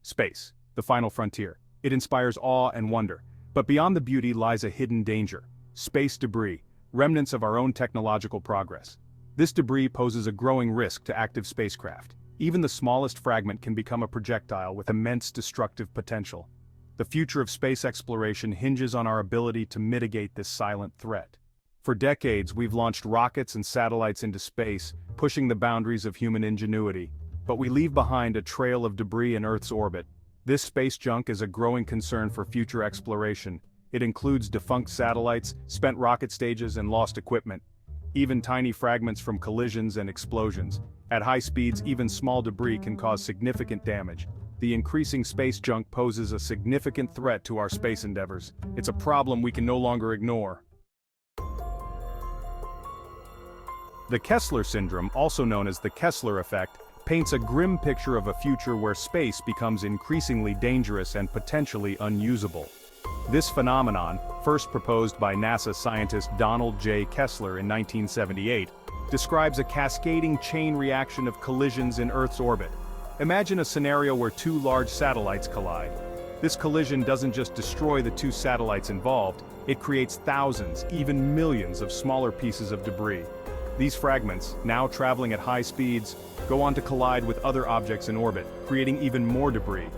Space, the final frontier. It inspires awe and wonder. But beyond the beauty lies a hidden danger. Space debris, remnants of our own technological progress. This debris poses a growing risk to active spacecraft. Even the smallest fragment can become a projectile with immense destructive potential. The future of space exploration hinges on our ability to mitigate this silent threat. For decades, we've launched rockets and satellites into space, pushing the boundaries of human ingenuity. But we leave behind a trail of debris in Earth's orbit. This space junk is a growing concern for future exploration. It includes defunct satellites, spent rocket stages, and lost equipment. Even tiny fragments from collisions and explosions. At high speeds, even small debris can cause significant damage. The increasing space junk poses a significant threat to our space endeavors. It's a problem we can no longer ignore. The Kessler syndrome, also known as the Kessler effect, paints a grim picture of a future where space becomes increasingly dangerous and potentially unusable. This phenomenon, first proposed by NASA scientist Donald J. Kessler in 1978, describes a cascading chain reaction of collisions in Earth's orbit. Imagine a scenario where two large satellites collide. This collision doesn't just destroy the two satellites involved, it creates thousands, even millions of smaller pieces of debris. These fragments, now traveling at high speeds, go on to collide with other objects in orbit, creating even more debris.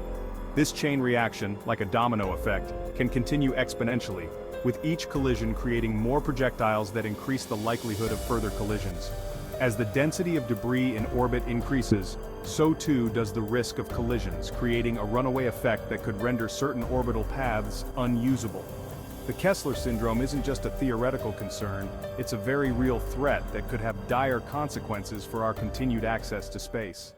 This chain reaction, like a domino effect, can continue exponentially, with each collision creating more projectiles that increase the likelihood of further collisions. As the density of debris in orbit increases, so too does the risk of collisions, creating a runaway effect that could render certain orbital paths unusable. The Kessler syndrome isn't just a theoretical concern, it's a very real threat that could have dire consequences for our continued access to space.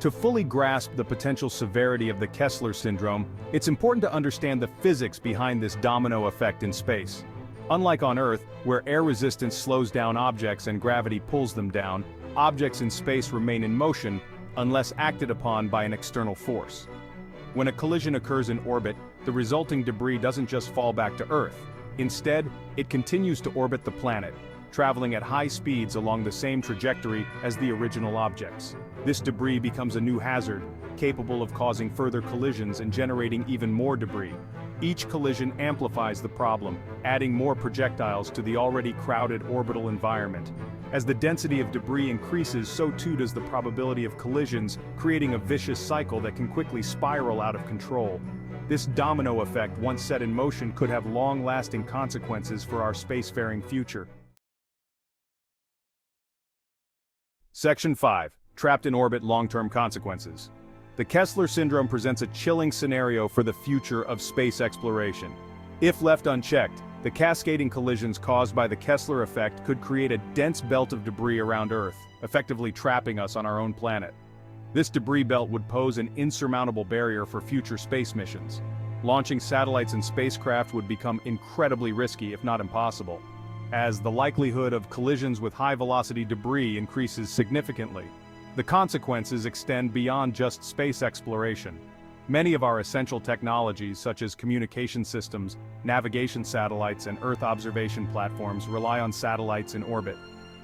To fully grasp the potential severity of the Kessler syndrome, it's important to understand the physics behind this domino effect in space. Unlike on Earth, where air resistance slows down objects and gravity pulls them down, objects in space remain in motion unless acted upon by an external force. When a collision occurs in orbit, the resulting debris doesn't just fall back to Earth. Instead, it continues to orbit the planet, traveling at high speeds along the same trajectory as the original objects. This debris becomes a new hazard, capable of causing further collisions and generating even more debris. Each collision amplifies the problem, adding more projectiles to the already crowded orbital environment. As the density of debris increases, so too does the probability of collisions, creating a vicious cycle that can quickly spiral out of control. This domino effect, once set in motion, could have long-lasting consequences for our spacefaring future. Section 5. Trapped in orbit: long-term consequences. The Kessler syndrome presents a chilling scenario for the future of space exploration. If left unchecked, the cascading collisions caused by the Kessler effect could create a dense belt of debris around Earth, effectively trapping us on our own planet. This debris belt would pose an insurmountable barrier for future space missions. Launching satellites and spacecraft would become incredibly risky, if not impossible, as the likelihood of collisions with high-velocity debris increases significantly. The consequences extend beyond just space exploration. Many of our essential technologies, such as communication systems, navigation satellites, and Earth observation platforms, rely on satellites in orbit.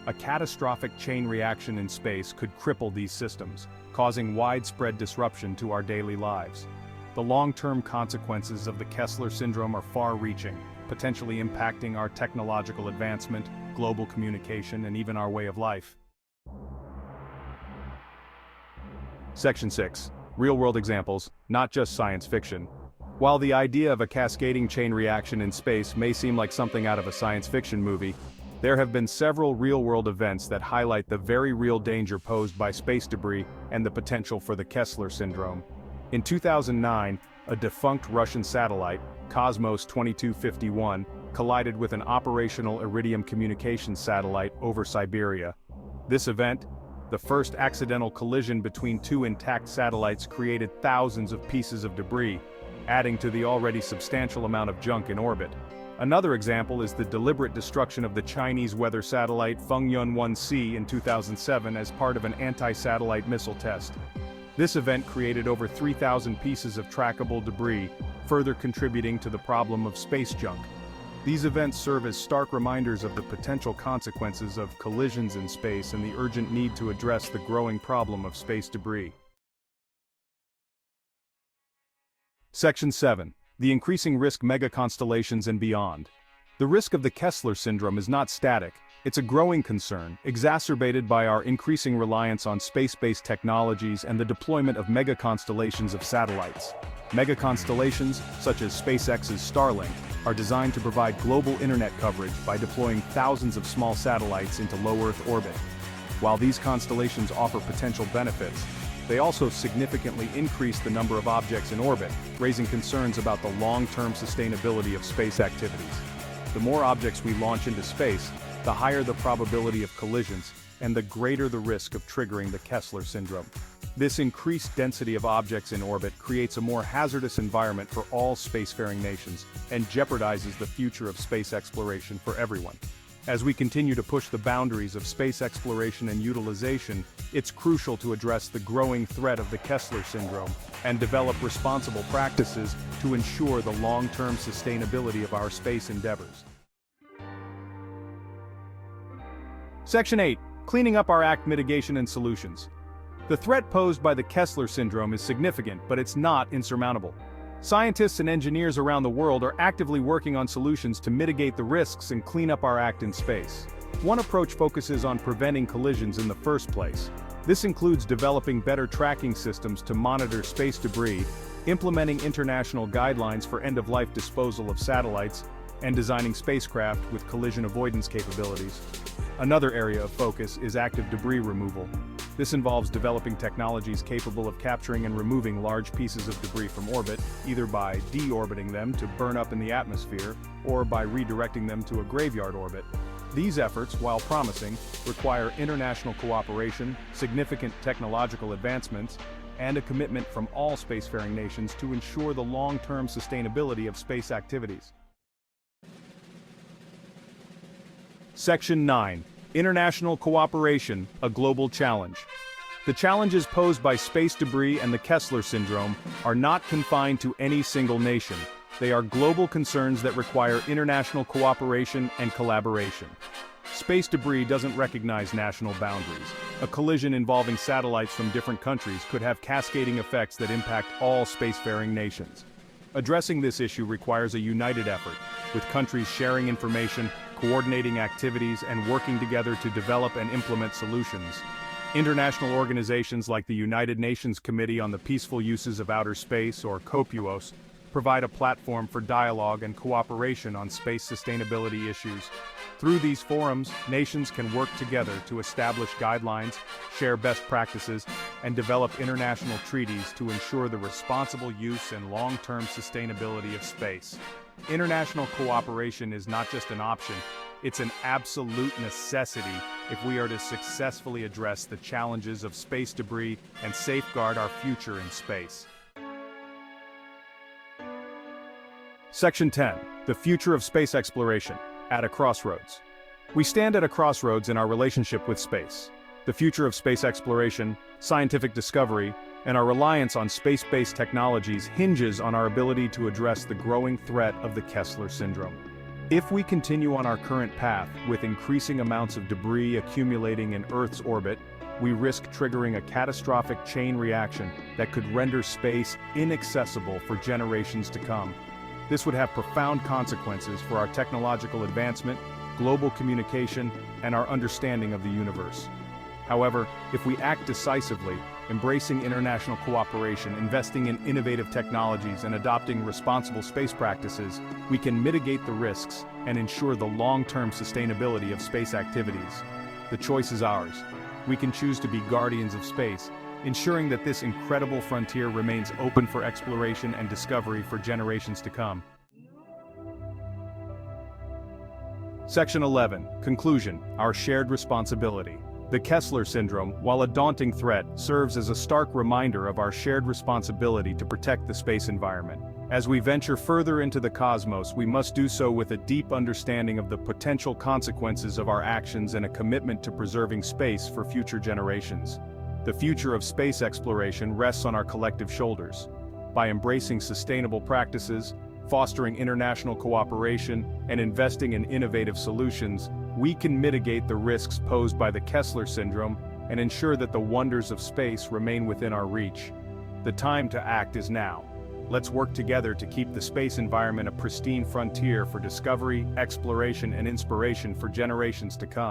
A catastrophic chain reaction in space could cripple these systems, causing widespread disruption to our daily lives. The long-term consequences of the Kessler syndrome are far-reaching, potentially impacting our technological advancement, global communication, and even our way of life. Section 6. Real-world examples, not just science fiction. While the idea of a cascading chain reaction in space may seem like something out of a science fiction movie, there have been several real-world events that highlight the very real danger posed by space debris and the potential for the Kessler syndrome. In 2009, a defunct Russian satellite, Cosmos 2251, collided with an operational Iridium communications satellite over Siberia. This event, the first accidental collision between two intact satellites, created thousands of pieces of debris, adding to the already substantial amount of junk in orbit. Another example is the deliberate destruction of the Chinese weather satellite Fengyun 1C in 2007 as part of an anti-satellite missile test. This event created over 3,000 pieces of trackable debris, further contributing to the problem of space junk. These events serve as stark reminders of the potential consequences of collisions in space and the urgent need to address the growing problem of space debris. Section 7. The increasing risk Mega-Constellations and Beyond. The risk of the Kessler syndrome is not static, it's a growing concern, exacerbated by our increasing reliance on space-based technologies and the deployment of mega-constellations of satellites. Mega-constellations, such as SpaceX's Starlink, are designed to provide global internet coverage by deploying thousands of small satellites into low Earth orbit. While these constellations offer potential benefits, they also significantly increase the number of objects in orbit, raising concerns about the long-term sustainability of space activities. The more objects we launch into space, the higher the probability of collisions, and the greater the risk of triggering the Kessler syndrome. This increased density of objects in orbit creates a more hazardous environment for all spacefaring nations, and jeopardizes the future of space exploration for everyone. As we continue to push the boundaries of space exploration and utilization, it's crucial to address the growing threat of the Kessler syndrome and develop responsible practices to ensure the long-term sustainability of our space endeavors. Section 8. Cleaning up our act, Mitigation and Solutions. The threat posed by the Kessler syndrome is significant, but it's not insurmountable. Scientists and engineers around the world are actively working on solutions to mitigate the risks and clean up our act in space. One approach focuses on preventing collisions in the first place. This includes developing better tracking systems to monitor space debris, implementing international guidelines for end-of-life disposal of satellites, and designing spacecraft with collision avoidance capabilities. Another area of focus is active debris removal. This involves developing technologies capable of capturing and removing large pieces of debris from orbit, either by deorbiting them to burn up in the atmosphere, or by redirecting them to a graveyard orbit. These efforts, while promising, require international cooperation, significant technological advancements, and a commitment from all spacefaring nations to ensure the long-term sustainability of space activities. Section 9. International Cooperation, a Global Challenge. The challenges posed by space debris and the Kessler syndrome are not confined to any single nation. They are global concerns that require international cooperation and collaboration. Space debris doesn't recognize national boundaries. A collision involving satellites from different countries could have cascading effects that impact all spacefaring nations. Addressing this issue requires a united effort, with countries sharing information, coordinating activities, and working together to develop and implement solutions. International organizations like the United Nations Committee on the Peaceful Uses of Outer Space, or COPUOS, provide a platform for dialogue and cooperation on space sustainability issues. Through these forums, nations can work together to establish guidelines, share best practices, and develop international treaties to ensure the responsible use and long-term sustainability of space. International cooperation is not just an option, it's an absolute necessity if we are to successfully address the challenges of space debris and safeguard our future in space. Section 10. The Future of Space Exploration, at a Crossroads. We stand at a crossroads in our relationship with space. The future of space exploration, scientific discovery, and our reliance on space-based technologies hinges on our ability to address the growing threat of the Kessler syndrome. If we continue on our current path, with increasing amounts of debris accumulating in Earth's orbit, we risk triggering a catastrophic chain reaction that could render space inaccessible for generations to come. This would have profound consequences for our technological advancement, global communication, and our understanding of the universe. However, if we act decisively, embracing international cooperation, investing in innovative technologies, and adopting responsible space practices, we can mitigate the risks and ensure the long-term sustainability of space activities. The choice is ours. We can choose to be guardians of space, ensuring that this incredible frontier remains open for exploration and discovery for generations to come. Section 11. Conclusion, our shared responsibility. The Kessler syndrome, while a daunting threat, serves as a stark reminder of our shared responsibility to protect the space environment. As we venture further into the cosmos, we must do so with a deep understanding of the potential consequences of our actions and a commitment to preserving space for future generations. The future of space exploration rests on our collective shoulders. By embracing sustainable practices, fostering international cooperation, and investing in innovative solutions, we can mitigate the risks posed by the Kessler syndrome and ensure that the wonders of space remain within our reach. The time to act is now. Let's work together to keep the space environment a pristine frontier for discovery, exploration, and inspiration for generations to come.